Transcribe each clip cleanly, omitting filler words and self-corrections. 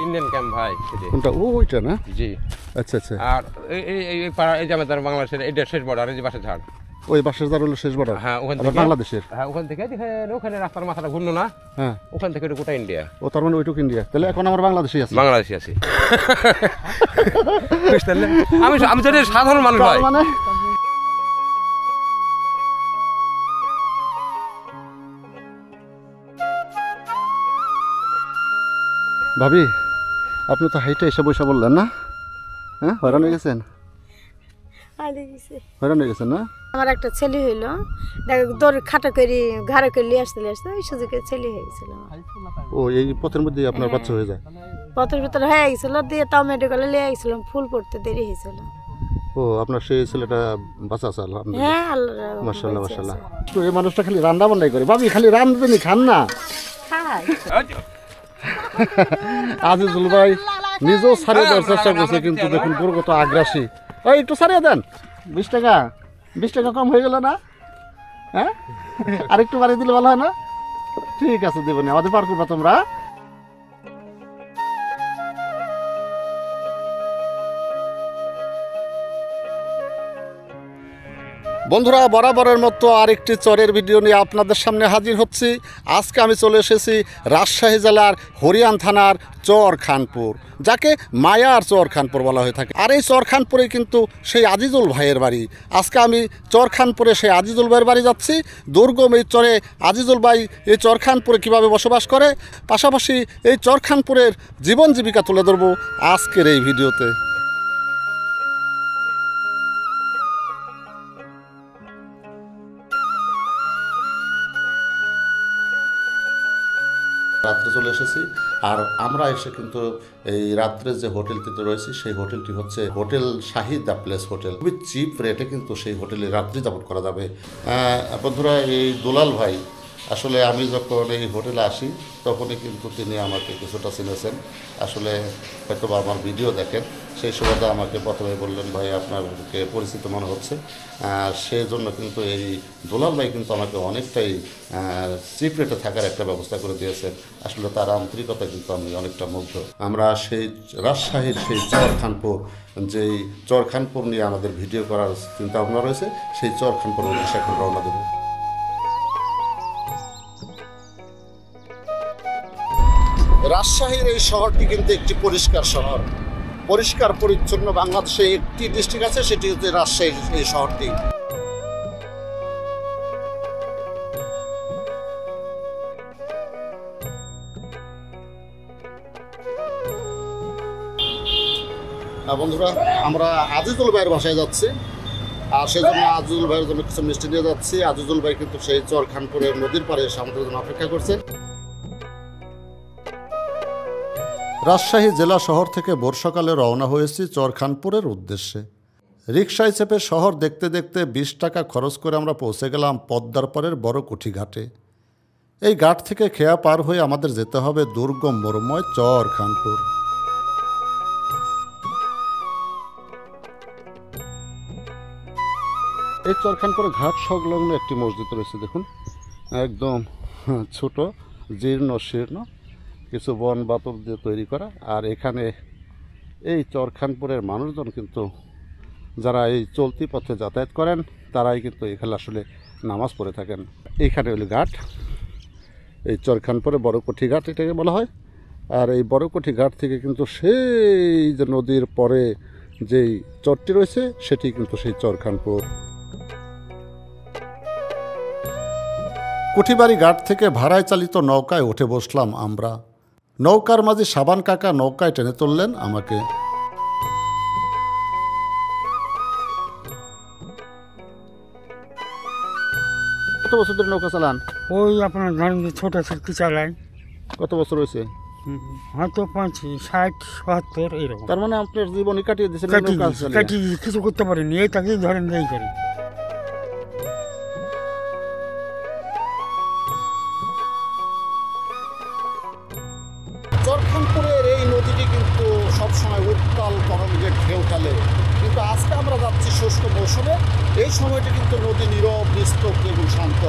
Indian camp ভাই। কোনটা? ওইটা না? জি। আচ্ছা আচ্ছা। আর এই পাড়া এই জামাতার বাংলাদেশের এটা শেষ বর্ডার, এই যে বাসের ঝাড়। ওই বাসের ঝাড় হলো শেষ বর্ডার? হ্যাঁ, ওখান থেকে বাংলাদেশের। হ্যাঁ, ওখান থেকে ওখানে রাস্তার মাথাটা ঘুরলো না? হ্যাঁ, ওখান থেকে ওটা গোটা ইন্ডিয়া। ও, তার মানে ওইটুকু ইন্ডিয়া। তাহলে এখন আমরা বাংলাদেশে আছি। বাংলাদেশে আছি। আমি যদি সাধারণ মানুষ ভাই। মানে ভাবি, আপনি তো হাইটে এসে বসে বললেন না? হ্যাঁ, হয়রান হয়ে গেছেন? হয়রান হয়ে গেছেন না? আমার একটা ছেলে হইলো, দৌড় খাটো করে ঘাড়ে করে নিয়ে আসতে ওই সুযোগে ছেলে হয়ে গেছিল। ও, এই পথের মধ্যে আপনার বাচ্চা হয়ে যায়? পথের ভিতরে হয়ে গেছিল, দিয়ে তাও মেডিকেলে নিয়ে গেছিলাম, ফুল পড়তে দেরি হয়েছিল। ও, আপনার সেই ছেলেটা বাঁচা আছে? হ্যাঁ, আল্লাহ মাশাআল্লাহ মাশাআল্লাহ। তো এই মানুষটা খালি রান্না বান্নাই করে। ভাবি, খালি রান্ধবেনি, খান না? আজিজুল ভাই নিজেও ছাড়িয়ে দেওয়ার চেষ্টা করছে, কিন্তু দেখুন পুরো কত আগ্রাসী। ওই একটু ছাড়িয়ে দেন। 20 টাকা 20 টাকা কম হয়ে গেল না? হ্যাঁ, আরেকটু বাড়িয়ে দিলে ভালো হয় না? ঠিক আছে, দেবনি, আমাদের পার করবা তোমরা। বন্ধুরা, বরাবরের মতো আরেকটি চরের ভিডিও নিয়ে আপনাদের সামনে হাজির হচ্ছি। আজকে আমি চলে এসেছি রাজশাহী জেলার হরিয়ান থানার চরখানপুর, যাকে মায়ার চরখানপুর বলা হয়ে থাকে। আর এই চরখানপুরে কিন্তু সেই আজিজুল ভাইয়ের বাড়ি। আজকে আমি চরখানপুরে সেই আজিজুল ভাইয়ের বাড়ি যাচ্ছি। দুর্গম এই চরে আজিজুল ভাই এই চরখানপুরে কীভাবে বসবাস করে, পাশাপাশি এই চরখানপুরের জীবন জীবিকা তুলে ধরবো আজকের এই ভিডিওতে। রাত্রে চলে এসেছি, আর আমরা এসে কিন্তু এই রাত্রে যে হোটেলটিতে রয়েছি সেই হোটেলটি হচ্ছে hotel Shahid the place hotel. খুবই চিপ রেটে কিন্তু সেই হোটেলে রাত্রি যাপন করা যাবে। বন্ধুরা, এই দুলাল ভাই আসলে আমি যখন এই হোটেলে আসি তখনই কিন্তু তিনি আমাকে কিছুটা চিনেছেন। আসলে হয়তো বা আমার ভিডিও দেখেন, সেই সময়টা আমাকে প্রথমে বললেন, ভাই আপনাকে পরিচিত মনে হচ্ছে। সেই জন্য কিন্তু এই দুলাল ভাই কিন্তু আমাকে অনেকটাই চিপ রেটে থাকার একটা ব্যবস্থা করে দিয়েছেন। আসলে তার আন্তরিকতা কিন্তু আমি অনেকটা মুগ্ধ। আমরা সেই রাজশাহীর সেই চরখানপুর, যেই চরখানপুর নিয়ে আমাদের ভিডিও করার চিন্তা ভাবনা রয়েছে, সেই চরখানপুর উদ্দেশ্যে এখন রওনা দেব। রাজশাহীর এই শহরটি কিন্তু একটি পরিষ্কার শহর, পরিষ্কার পরিচ্ছন্ন। বাংলাদেশে একটি ডিস্ট্রিক্ট আছে, সেটি হচ্ছে রাজশাহী এই শহরটি। বন্ধুরা, আমরা আজিজুল ভাইয়ের বাসায় যাচ্ছি, আর সেই জন্য আজিজুল ভাইয়ের জন্য কিছু মিষ্টি নিয়ে যাচ্ছি। আজিজুল ভাই কিন্তু সেই চরখানপুরের নদীর পাড়ে এসে আমাদের জন্য অপেক্ষা করছেন। রাজশাহী জেলা শহর থেকে ভোর সকালে রওনা হয়েছি চরখানপুরের উদ্দেশ্যে। রিকশায় চেপে শহর দেখতে দেখতে 20 টাকা খরচ করে আমরা পৌঁছে গেলাম পদ্মার পাড়ের বড় কুঠি ঘাটে। এই ঘাট থেকে খেয়া পার হয়ে আমাদের যেতে হবে দুর্গম মরুময় চরখানপুর। এই চরখানপুরে ঘাট সংলগ্ন একটি মসজিদ রয়েছে, দেখুন, একদম ছোট, জীর্ণ শীর্ণ, কিছু বন বাতক দিয়ে তৈরি করা। আর এখানে এই চরখানপুরের মানুষজন কিন্তু যারা এই চলতি পথে যাতায়াত করেন তারাই কিন্তু এখানে আসলে নামাজ পড়ে থাকেন। এইখানে হলো ঘাট, এই চরখানপুরে বড়কুঠি ঘাট এটাকে বলা হয়। আর এই বড়কুঠি ঘাট থেকে কিন্তু সেই যে নদীর পরে যেই চরটি রয়েছে সেটি কিন্তু সেই চরখানপুর। কুঠিবাড়ি ঘাট থেকে ভাড়ায় চালিত নৌকায় উঠে বসলাম আমরা। নৌকার মাঝে সাবান কাকা নৌকায় টেনে তুললেন আমাকে। কত বছর ধরে নৌকা চালান? ওই আপনার ধরেন যে ছোট ছোট চালাই। কত বছর হয়েছে? হয়তো 65, 60, 70 এরকম। তার মানে আপনার জীবনে কাটিয়ে দিয়েছেন? কিছু করতে পারিনি, এই তাকেই ধরেন এই করি। চরখানপুরের এই নদীটি কিন্তু সবসময় উত্তাল তরঙ্গের ঢেউ খেলে, কিন্তু আজকে আমরা যাচ্ছি শুষ্ক মৌসুমে। এই সময়টি কিন্তু নদী নীরব, নিস্তব্ধ এবং শান্ত।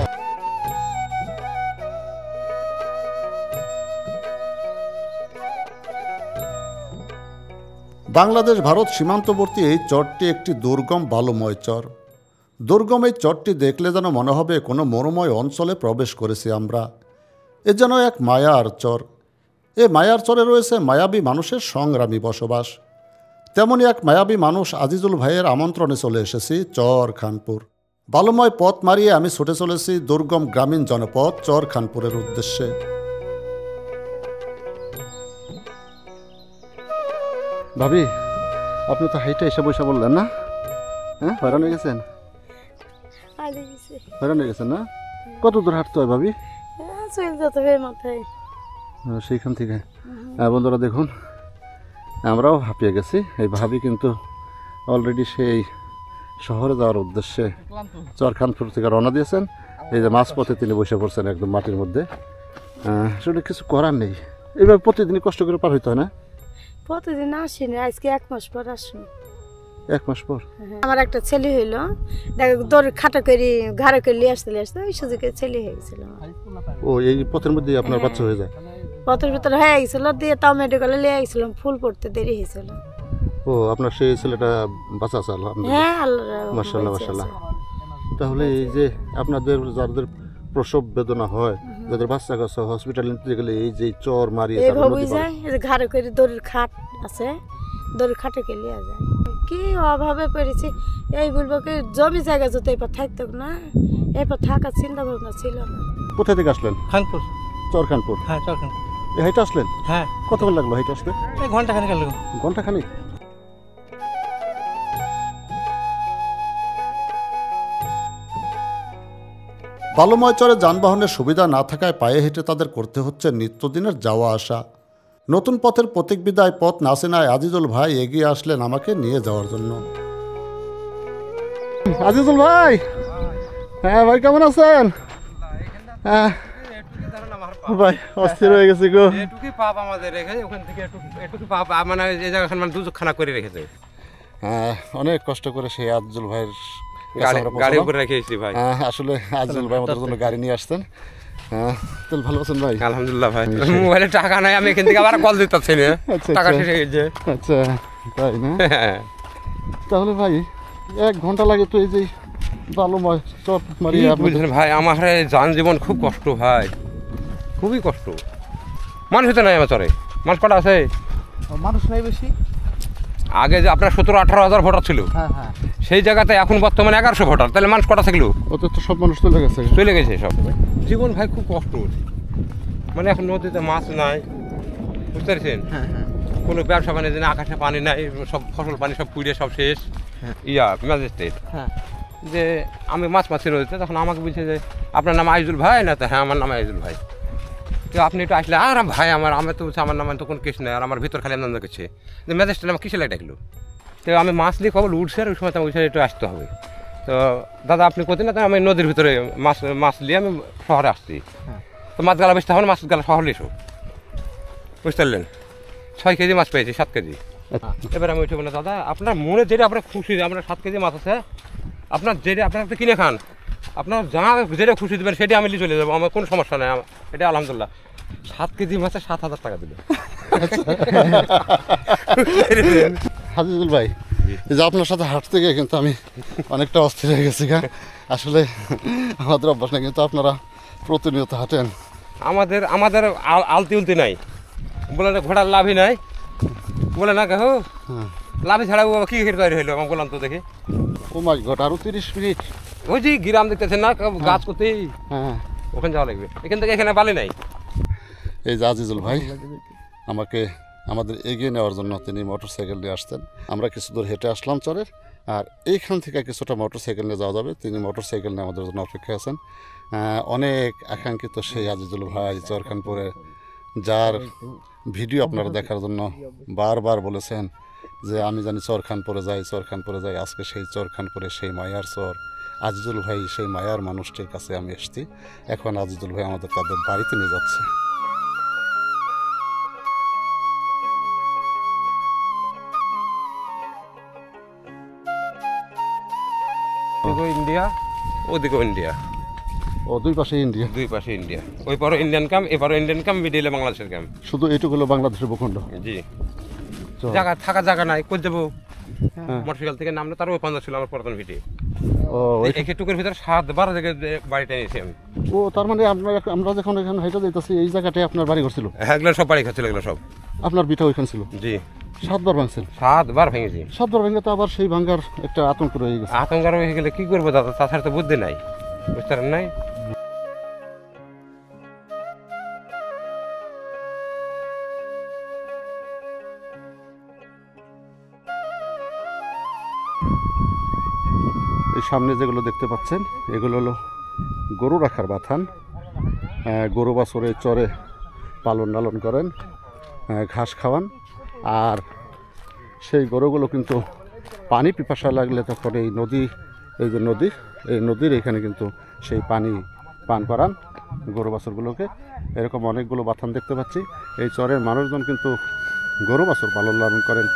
বাংলাদেশ ভারত সীমান্তবর্তী এই চরটি একটি দুর্গম বালুময় চর। দুর্গম এই চরটি দেখলে যেন মনে হবে কোনো মরুময় অঞ্চলে প্রবেশ করেছি আমরা। এ যেন এক মায়ার চর। এ মায়ার চরে রয়েছে মায়াবী মানুষের সংগ্রামী বসবাস। তেমনই এক মায়াবী মানুষ আজিজুল ভাইয়ের আমন্ত্রণে চলে এসেছি চর খানপুর। বালুময় পথ মারিয়ে আমি ছুটে চলেছি দুর্গম গ্রামীণ জনপদ চর খানপুরের উদ্দেশ্যে। ভাবি, আপনি তো হাইটে এসে বসে বললেন না? হ্যাঁ, হয়রান হয়ে গেছেন? হয়রান হয়ে গেছেন না? কত দূর হাঁটতে হয় ভাবি? সেইখান থেকে বন্ধুরা দেখুন, আমরাও হাঁপিয়ে গেছি। এই ভাবি কিন্তু অলরেডি সেই শহরে যাওয়ার উদ্দেশ্যে চরখানপুর থেকে রওনা দিয়েছেন। এই যে মাঝপথে তিনি বসে পড়ছেন একদম মাটির মধ্যে। আসলে কিছু করার নেই, এইভাবে প্রতিদিনই কষ্ট করে পার হইতে হয় না? প্রতিদিন আসিনি, আজকে 1 মাস পর আসুন। 1 মাস পর? আমার একটা ছেলে হইলো, দৌড় খাটা করে ঘাড়ে করে নিয়ে আসতে ওই সুযোগে ছেলে হয়ে গেছিল। ও, এই পথের মধ্যে আপনার বাচ্চা হয়ে যায়? পথের ভিতরে হয়ে গেছিল, দিয়ে তাও মেডিকেলে নিয়ে গেছিলাম, ফুল পড়তে দেরি হয়েছিল। ও, আপনার সেই ছেলেটা বাঁচা আছে? হ্যাঁ, আল্লাহ মাশাআল্লাহ মাশাআল্লাহ। তাহলে এই যে আপনাদের যাদের প্রসব বেদনা হয়, যাদের বাচ্চা কাচ্চা হসপিটালে নিতে গেলে এই যে চর মারিয়ে এইভাবেই যায়, ঘাড়ে করে দড়ির খাট আছে, দড়ির খাটে কে লিয়া যায়। কি অভাবে পড়েছি, এই বলবো কি জমি জায়গা যত এরপর থাকতো না, এরপর থাকার চিন্তা ভাবনা ছিল না। কোথা থেকে আসলেন? খানপুর। চর খানপুর? হ্যাঁ, চর খানপুর। এই হাইটে আসলেন? হ্যাঁ। কতক্ষণ লাগলো হাইটে আসতে? এই ঘন্টাখানেক লাগলো। ঘন্টাখানেক? বালুময় চরে যানবাহনের সুবিধা না থাকায় পায়ে হেঁটে তাদের করতে হচ্ছে নিত্যদিনের যাওয়া আসা। নতুন পথের প্রতীক বিদায় পথ না চেনায় আজিজুল ভাই এগিয়ে আসলেন আমাকে নিয়ে যাওয়ার জন্য। আজিজুল ভাই, হ্যাঁ ভাই, কেমন আছেন? হ্যাঁ ভাই, অস্থির হয়ে গেছি গো। এটুকুই পাপ আমাদের রেখে, ওখান থেকে এটুকু পাপ মানে এই জায়গাখান মানে দুজখানা করে রেখেছে। হ্যাঁ, অনেক কষ্ট করে সেই আজিজুল ভাইয়ের গাড়ি উপরে রেখেছি ভাই। আসলে আজিজুল ভাই আমাদের জন্য গাড়ি নিয়ে আসতেন। তাহলে ভালো আছেন ভাই? আলহামদুলিল্লাহ ভাই। মোবাইলে টাকা নাই, আমি এখান থেকে আবার কল দিতেছি না, টাকা শেষ হয়ে গেছে। আচ্ছা, তাই না? তাহলে ভাই 1 ঘন্টা লাগে তো এই যে বালুময় চর মারিয়ে? বুঝলেন ভাই, আমার যান জীবন খুব কষ্ট ভাই, খুবই কষ্ট। মানুষ তো নাই আমার চরে। মানুষ কটা আছে? মানুষ নাই বেশি। আগে যে আপনার 17-18 হাজার ভোটার ছিল, সেই জায়গাতে এখন বর্তমানে 1100 ভোটার, তাহলে মানুষ কটা থাকলো? ওদের তো সব মানুষ চলে গেছে। চলে গেছে সব। জীবন ভাই খুব কষ্ট, মানে এখন নদীতে মাছ নাই, বুঝতে পারছেন? কোনো ব্যবসা বাণিজ্য নেই, আকাশে পানি নাই, সব ফসল পানি সব পুড়ে সব শেষ। ম্যাজিস্ট্রেট যে আমি মাছ মাছি নদীতে, তখন আমাকে বলছে যে আপনার নাম আজিজুল ভাই না? তো হ্যাঁ, আমার নাম আজিজুল ভাই। তো আপনি একটু আসলে, আর ভাই আমার তো বলছে আমার নামে তো কোনো কেস নেই, আর আমার ভিতর খালি আনন্দ করছে যে ম্যাজিস্ট্রেট আমার কিসে লাগে ডাকলো। তো আমি মাছ নিয়ে খবর উঠছে, আর ওই সময় ওই সাইডে একটু আসতে হবে। তো দাদা আপনি কোথায়? না, তো আমি নদীর ভিতরে মাছ নিয়ে আমি শহরে আসছি। তো মাছ গালা বেচতে হবে না, মাছ গালা শহরে এসো, বুঝতে পারলেন? 6 কেজি মাছ পেয়েছি, 7 কেজি। এবার আমি উঠে বললাম, দাদা আপনার মনে যেটা আপনার খুশি, আপনার 7 কেজি মাছ আছে, আপনার যেটা আপনার কিনে খান, আপনার যা যেটা খুশি দেবেন সেটা আমি নিয়ে চলে যাবো, আমার কোনো সমস্যা নেই। এটা আলহামদুলিল্লাহ 7 কেজি মাছে 7,000 টাকা দিল। আজিজুল ভাই, এই যে আপনার সাথে হাঁটতে গিয়ে কিন্তু আমি অনেকটা অস্থির হয়ে গেছি। আসলে আমাদের অভ্যাস না, কিন্তু আপনারা প্রতিনিয়ত হাঁটেন। আমাদের আলতি উলতি নাই, বলে না ঘোড়ার লাভই নাই, বলে না কেহ লাভই ছাড়া কি তৈরি হইলো আমার বললাম তো দেখি। ও মাই গড, আরো 30 মিনিট? ওই যে গ্রাম দেখতেছেন না, গাছ করতেই ওখানে যাওয়া লাগবে, এখান থেকে এখানে বালি নাই। এই যে আজিজুল ভাই আমাদের এগিয়ে নেওয়ার জন্য তিনি মোটরসাইকেল নিয়ে আসতেন। আমরা কিছু দূর হেঁটে আসলাম চরের, আর এইখান থেকে কিছুটা মোটরসাইকেল নিয়ে যাওয়া যাবে। তিনি মোটরসাইকেল নিয়ে আমাদের জন্য অপেক্ষায় আছেন। অনেক আকাঙ্ক্ষিত সেই আজিজুল ভাই চরখানপুরে, যার ভিডিও আপনারা দেখার জন্য বারবার বলেছেন যে আমি জানি চরখানপুরে যাই। আজকে সেই চরখানপুরে, সেই মায়ার চর, আজিজুল ভাই সেই মায়ার মানুষটির কাছে আমি এসেছি। এখন আজিজুল ভাই আমাদের তাদের বাড়িতে নিয়ে যাচ্ছে। ইন্ডিয়া, ওদিকে ইন্ডিয়া। ও, দুই পাশে ইন্ডিয়া? দুই পাশে ইন্ডিয়া, ওই পারও ইন্ডিয়ান ক্যাম্প, এপারও ইন্ডিয়ান ক্যাম্প, মিডিলে বাংলাদেশের ক্যাম্প। শুধু এইটুকু হলো বাংলাদেশের ভূখণ্ড? জি। জায়গা থাকার জায়গা নাই কই দেবো হ্যাঁ। মোটরসাইকেল থেকে নামলে তার ওই পাঞ্জা ছিল আমার পুরাতন ভিটে ও একটুকের ভিতরে 7-12 থেকে বাড়িটা নিয়েছি আমি। ও তার মানে আমরা যখন এখানে হেঁটে যাইতেছি এই জায়গাটায় আপনার বাড়ি ঘর ছিল? হ্যাঁ এগুলো সব বাড়ি খাচ্ছিল এগুলো সব। আপনার বিটা ওইখানে ছিল? জি 7 বার ভাঙছেন? 7 বার ভেঙেছি। 7 বার ভেঙে তো আবার সেই ভাঙার একটা আতঙ্ক রয়ে গেছে। আতঙ্ক হয়ে গেলে কি করবো দাদা, তাছাড়া তো বুদ্ধি নাই, বুঝতে পারেন নাই। এই সামনে যেগুলো দেখতে পাচ্ছেন এগুলো হলো গরু রাখার বাথান। গরু বাছরে চরে পালন লালন করেন, ঘাস খাওয়ান। আর সেই গরুগুলো কিন্তু পানি পিপাসা লাগলে তখন এই যে নদীর এখানে কিন্তু সেই পানি পান করান গরু বাছরগুলোকে। এরকম অনেকগুলো বাথান দেখতে পাচ্ছি। এই চরের মানুষজন কিন্তু গরু বাছর পালন লালন করেন।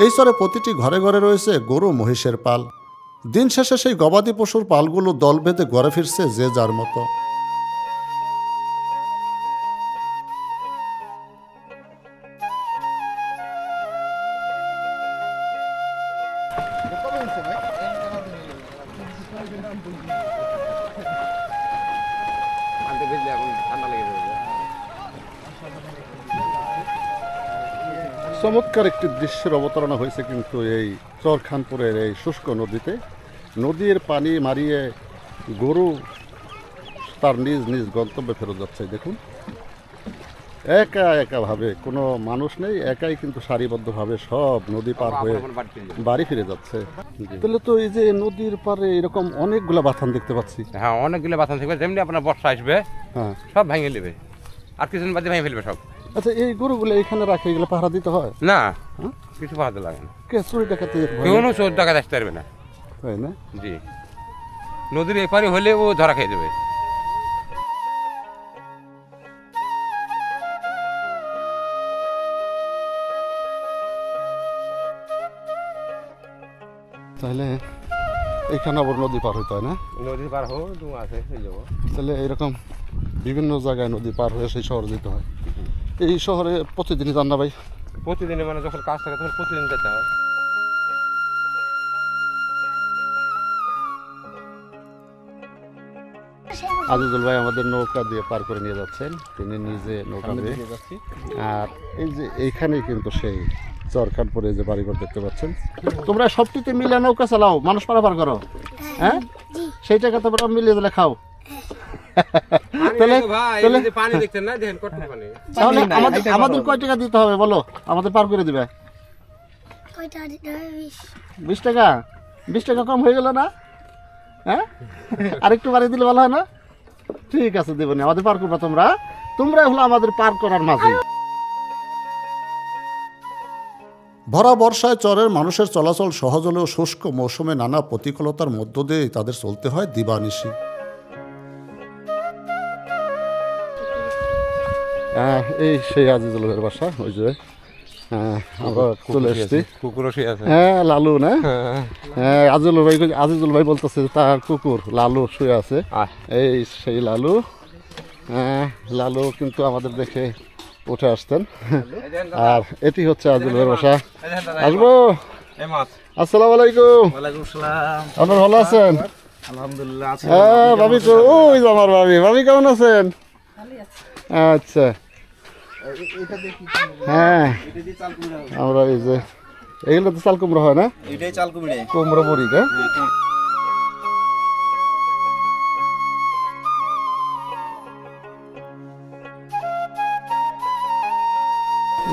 এই চরে প্রতিটি ঘরে ঘরে রয়েছে গরু মহিষের পাল। দিন শেষে সেই গবাদি পশুর পালগুলো দল বেঁধে ঘরে ফিরছে যে যার মতো। চমৎকার একটি দৃশ্যের অবতারণা হয়েছে কিন্তু এই চরখানপুরের এই শুষ্ক নদীতে। নদীর পানি মারিয়ে গরু তার নিজ নিজ গন্তব্যে ফেরত যাচ্ছে। দেখুন একাভাবে কোনো মানুষ নেই, একাই কিন্তু সারিবদ্ধভাবে সব নদী পার হয়ে বাড়ি ফিরে যাচ্ছে। তাহলে তো এই যে নদীর পারে এরকম অনেকগুলো বাথান দেখতে পাচ্ছি। হ্যাঁ অনেকগুলো বাথান থাকবে, যেমনি আপনার বর্ষা আসবে হ্যাঁ সব ভেঙে নেবে, আর কিছুদিন বাদে ভেঙে ফেলবে সব। আচ্ছা এই গরুগুলো এখানে রাখে, এগুলো পাহারা দিতে হয় না? হ্যাঁ? কিছু পাহাড় লাগে না, কে চুরি ডাকাতি কোনো চোর ডাকাত আসতে পারবে না। হয় না? জি নদীর এপারে হলে ও ধরা খেয়ে দেবে। তাহলে এখানে আবার নদী পার হইতে হয় না? নদী পার হোক আছে হয়ে যাবো। তাহলে এরকম বিভিন্ন জায়গায় নদী পার হয়ে সেই শহরে যেতে হয়। এই শহরে প্রতিদিনই যান না ভাই? প্রতিদিনে মানে যখন কাজ থাকে তখন প্রতিদিন যেতে হয়। আজিজুল ভাই আমাদের নৌকা দিয়ে পার করে নিয়ে যাচ্ছেন, তিনি নিজে নৌকা দিয়ে যাচ্ছি। আর এই যে এইখানেই কিন্তু সেই চরখানপুরে যে বাড়িঘর দেখতে পাচ্ছেন। তোমরা সবটিতে মিলে নৌকা চালাও, মানুষ পারাপার করো, হ্যাঁ সেই টাকা তোমরা মিলিয়ে দিলে খাও। আমাদের কয় টাকা দিতে হবে বলো, আমাদের পার করে দিবে? 20 টাকা? 20 টাকা কম হয়ে গেল না? হ্যাঁ আরেকটু বাড়িয়ে দিলে ভালো হয় না? ঠিক আছে দেবনি, আমাদের পার করবা তোমরা হলো আমাদের পার করার মাঝি। ভরা বর্ষায় চরের মানুষের চলাচল সহজ হলেও শুষ্ক মৌসুমে নানা প্রতিকূলতার মধ্য দিয়ে তাদের চলতে হয় দিবানিশি। এই সেই আজিজুল ভাইয়ের বাসা, ওই যে আমরা চলে এসেছি। কুকুর আছে? হ্যাঁ লালু না? হ্যাঁ আজিজুল ভাই বলতেছে তার কুকুর লালু শুয়ে আছে। এই সেই লালু। লালু কিন্তু আমাদের দেখে উঠে আসতেন। আর এটি হচ্ছে আজিজুল ভাইয়ের বাসা। আসবো? আসসালামু আলাইকুম। আপনার ভালো আছেন? আলহামদুলিল্লাহ। হ্যাঁ ভাবি তো ওই যে আমার ভাবি কেমন আছেন? আচ্ছা হ্যাঁ আমরা এই যে এগুলো তো চাল কুমড়ো হয় না? এটাই চাল কুমড়ে, কুমড়ো বড়ি। হ্যাঁ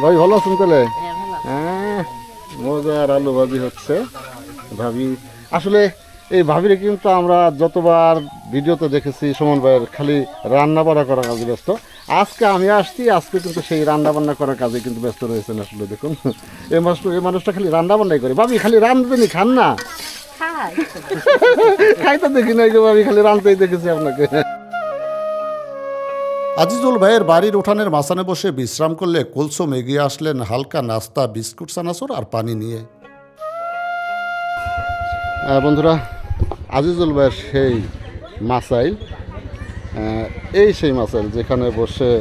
ভাই ভালো আছেন তাহলে? হ্যাঁ মজার আলু ভাজি হচ্ছে। ভাবি আসলে এই ভাবিরে কিন্তু আমরা যতবার ভিডিওতে দেখেছি সুমন ভাইয়ের খালি রান্না বান্না করার কাজে ব্যস্ত। আজকে আমি আসছি, আজকে কিন্তু সেই রান্না বান্না করার কাজে কিন্তু ব্যস্ত রয়েছেন। আসলে দেখুন এই মানুষটা খালি রান্না বান্নাই করে। ভাবি খালি রাঁধবেনি, খান না? খাই তো দেখি না ভাবি, খালি রাঁধতেই দেখেছি আপনাকে। আজিজুল ভাইয়ের বাড়ির উঠানের মাচানে বসে বিশ্রাম করলে কুলসুম এগিয়ে আসলেন হালকা নাস্তা, বিস্কুট, চানাচুর আর পানি নিয়ে। বন্ধুরা আজিজুল ভাইয়ের সেই মাসাইল এই সেই মাসেল যেখানে বসে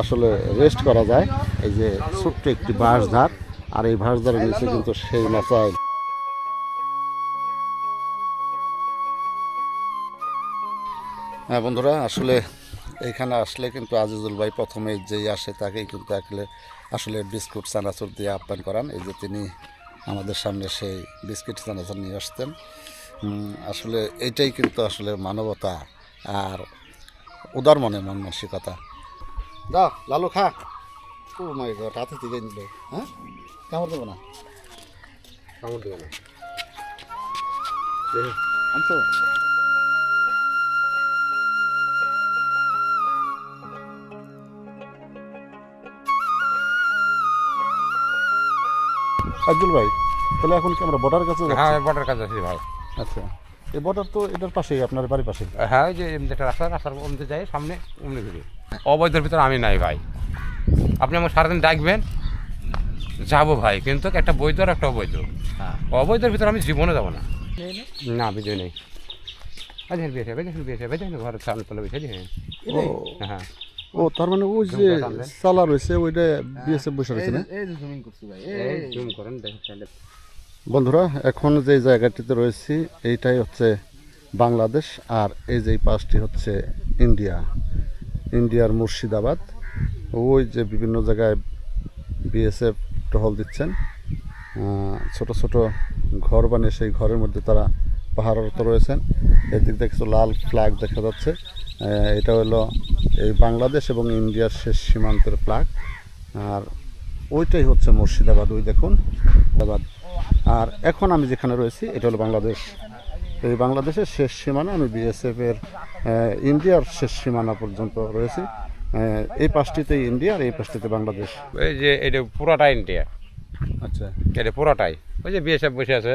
আসলে রেস্ট করা যায়। এই যে ছোট্ট একটি বাঁশঝাড়, আর এই বাঁশঝাড়ের নিচে কিন্তু সেই মাসাইল। হ্যাঁ বন্ধুরা, আসলে এখানে আসলে কিন্তু আজিজুল ভাই প্রথমে যেই আসে তাকেই কিন্তু আসলে বিস্কুট চানাচুর দিয়ে আপ্যায়ন করান। এই যে তিনি আমাদের সামনে সেই বিস্কিট চানাচুর নিয়ে আসতেন। আসলে এইটাই কিন্তু আসলে মানবতা আর উদার মনের মানসিকতা। দাও লালু খা। ও মাই গড, হাতে থেকে নিল। হ্যাঁ, কামড় দেবো না, কামড় দেবো না। আনছো? আব্দুল ভাই, তাহলে এখন কি আমরা বর্ডার কাছে? হ্যাঁ, বর্ডার কাছে আছি ভাই। আচ্ছা, এই বর্ডার তো এটার পাশেই, আপনার বাড়ির পাশে। হ্যাঁ, ওই যে যেটা রাস্তার মধ্যে যাই সামনে অমনি ঘুরি। অবৈধের ভিতরে আমি নাই ভাই। আপনি আমার সারাদিন ডাকবেন, যাবো ভাই, কিন্তু একটা বৈধ আর একটা অবৈধ। অবৈধের ভিতরে আমি জীবনে যাবো না। না, বিজয় নেই। ঘরের সামনে তলে বেশি। হ্যাঁ, ও তার মানে ওই যে চালা রয়েছে ওইটা বিএসএফ বসে রয়েছে না? বন্ধুরা, এখন যে জায়গাটিতে রয়েছি এইটাই হচ্ছে বাংলাদেশ, আর এই যে পাশটি হচ্ছে ইন্ডিয়ার মুর্শিদাবাদ। ওই যে বিভিন্ন জায়গায় বিএসএফ টহল দিচ্ছেন, ছোট ছোট ঘর বানিয়ে সেই ঘরের মধ্যে তারা পাহারারত রয়েছেন। এদিক দিয়ে কিছু লাল ফ্ল্যাগ দেখা যাচ্ছে। এটা হলো এই বাংলাদেশ এবং ইন্ডিয়ার শেষ সীমান্তের ফ্ল্যাগ, আর ওইটাই হচ্ছে মুর্শিদাবাদ। ওই দেখুন মুর্শিদাবাদ। আর এখন আমি যেখানে রয়েছি এটা হলো বাংলাদেশ। এই বাংলাদেশের শেষ সীমানা, আমি বিএসএফের ইন্ডিয়ার শেষ সীমানা পর্যন্ত রয়েছি। এই পাশটিতে ইন্ডিয়া আর এই পাশটিতে বাংলাদেশ। এই যে এটা পুরাটা ইন্ডিয়া। আচ্ছা, এটা পুরাটাই ওই যে বিএসএফ বসে আছে।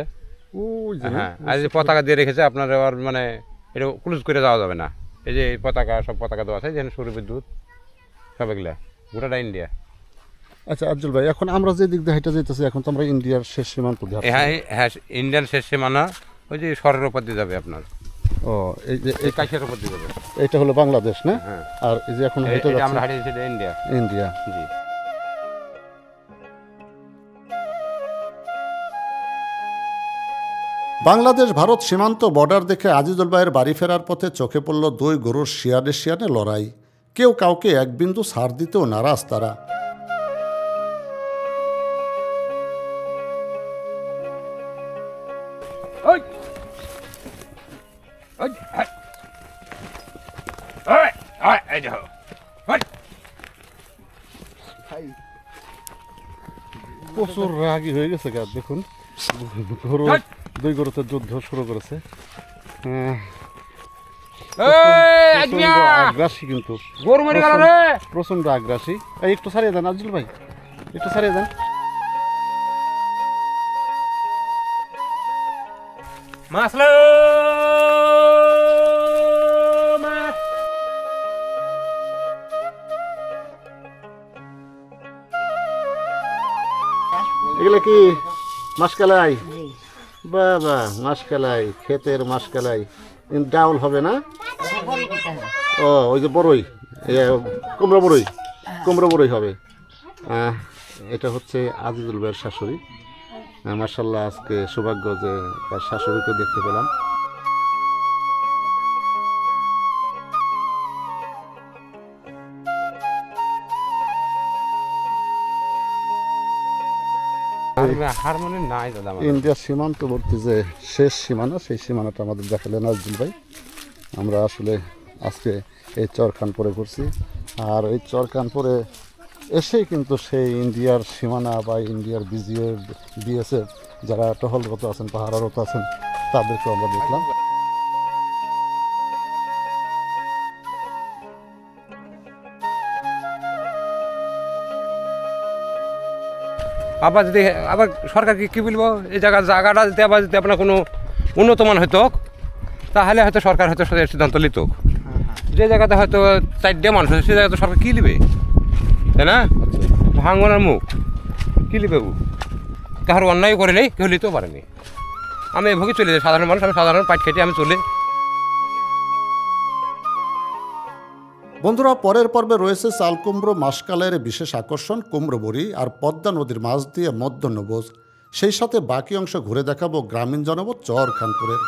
ওই যে হ্যাঁ, আর যে পতাকা দিয়ে রেখেছে আপনার, আর মানে এটা ক্লোজ করে যাওয়া যাবে না। এই যে পতাকা, সব পতাকা দেওয়া আছে, যেন সৌর বিদ্যুৎ সব এগুলা, গোটাটা ইন্ডিয়া। আচ্ছা আব্দুল ভাই, এখন আমরা যে দিক দিয়ে হেঁটে যেতেছি, এখন তো আমরা ইন্ডিয়ার শেষ সীমান্ত দিয়ে। হ্যাঁ হ্যাঁ, ইন্ডিয়ান শেষ সীমানা ওই যে শহরের উপর দিয়ে যাবে আপনার। ও, এই যে এই কাছের উপর দিয়ে যাবে। এটা হলো বাংলাদেশ না? হ্যাঁ। আর এই যে এখন হেঁটে এটা আমরা যাচ্ছি হারিয়েছি ইন্ডিয়া। ইন্ডিয়া। জি। বাংলাদেশ ভারত সীমান্ত বর্ডার দেখে আজিজুল ভাইয়ের বাড়ি ফেরার পথে চোখে পড়ল দুই গরুর শিয়ানে লড়াই। কেউ কাউকে এক বিন্দু ছাড় দিতেও নারাজ তারা। প্রচুর রাগী হয়ে গেছে গা, দেখুন দুই গরুতে যুদ্ধ শুরু করেছে। আগ্রাসী, কিন্তু প্রচন্ড আগ্রাসী। একটু ছাড়িয়ে দেন আজিজুল ভাই, একটু ছাড়িয়ে দেন। এগুলো কি মাসকালাই? বাবা, মাসকালাই, ক্ষেতের মাসকালাই। ডাউল হবে না? ও, ওই যে বড়ই, কুমড়ো বড়ই হবে। এটা হচ্ছে আজিজুল ভাইয়ের শাশুড়ি। মাশাআল্লাহ, আজকে সৌভাগ্য যে তার শাশুড়িকে দেখতে পেলাম। ইন্ডিয়ার সীমান্তবর্তী যে শেষ সীমানা, সেই সীমানাটা আমাদের দেখালেন আজিজুল ভাই। আমরা আসলে আজকে এই চরখানপুরে ঘুরছি, আর এই চরখানপুরে এসেই কিন্তু সেই ইন্ডিয়ার সীমানা বা ইন্ডিয়ার বিএসএফ যারা টহলরত আছেন, পাহারারত আছেন, তাদেরকে আমরা দেখলাম। আবার সরকারকে কি বলবো, এই জায়গাটা যদি আবার যদি আপনার কোনো উন্নত মান হতো, তাহলে হয়তো সরকার হয়তো সিদ্ধান্ত নিত। যে জায়গাতে হয়তো 4টে মানুষ আছে, সে জায়গাতে সরকার কী নেবে, তাই না? ভাঙনের মুখ কী নেবে? কারো অন্যায় করে নেই, কেউ নিতেও পারেনি। আমি এভাবে চলে যাই, সাধারণ মানুষ, আমি সাধারণ পাট খেটে আমি চলে। বন্ধুরা, পরের পর্বে রয়েছে চাল কুমড়ো, মাসকালের বিশেষ আকর্ষণ কুমড়ো বড়ি আর পদ্মা নদীর মাছ দিয়ে মধ্যাহ্নভোজ। সেই সাথে বাকি অংশ ঘুরে দেখাবো গ্রামীণ জনপদ চরখানপুরের।